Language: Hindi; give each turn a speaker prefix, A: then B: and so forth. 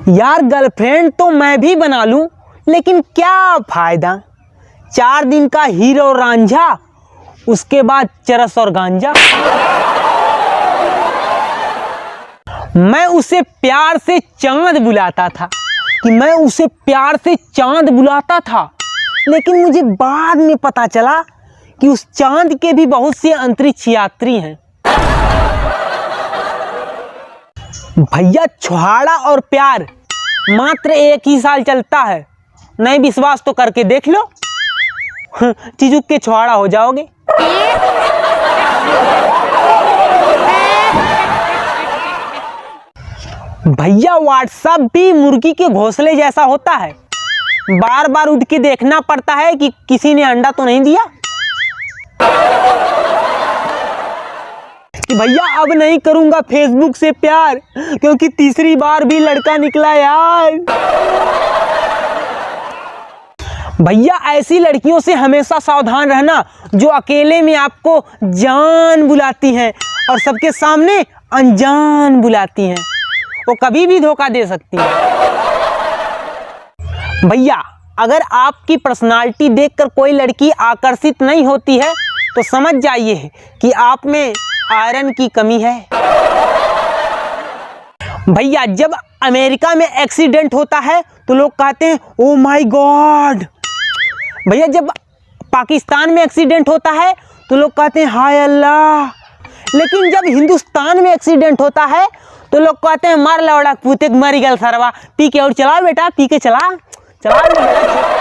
A: यार गर्लफ्रेंड तो मैं भी बना लूं, लेकिन क्या फायदा। 4 दिन का हीरो रांझा, उसके बाद चरस और गांजा। मैं उसे प्यार से चांद बुलाता था, कि मैं उसे प्यार से चांद बुलाता था, लेकिन मुझे बाद में पता चला कि उस चांद के भी बहुत से अंतरिक्ष यात्री हैं। भैया छुहाड़ा और प्यार मात्र 1 ही साल चलता है। नहीं विश्वास तो करके देख लो, चिजुक के छुहाड़ा हो जाओगे। भैया व्हाट्सएप भी मुर्गी के घोंसले जैसा होता है। बार बार उठ के देखना पड़ता है कि किसी ने अंडा तो नहीं दिया। कि भैया अब नहीं करूंगा फेसबुक से प्यार, क्योंकि तीसरी बार भी लड़का निकला यार। भैया ऐसी लड़कियों से हमेशा सावधान रहना जो अकेले में आपको जान बुलाती हैं और सबके सामने अनजान बुलाती हैं। वो कभी भी धोखा दे सकती हैं। भैया अगर आपकी पर्सनालिटी देखकर कोई लड़की आकर्षित नहीं होती है तो समझ जाइए कि आप में आयरन की कमी है। भैया जब अमेरिका में एक्सीडेंट होता है तो लोग कहते हैं ओ माय गॉड। भैया जब पाकिस्तान में एक्सीडेंट होता है तो लोग कहते हैं हाय अल्लाह। लेकिन जब हिंदुस्तान में एक्सीडेंट होता है तो लोग कहते हैं मार लौड़ा पूते मर गल सरवा, पी के और चला बेटा, पी के चला चला बेटा।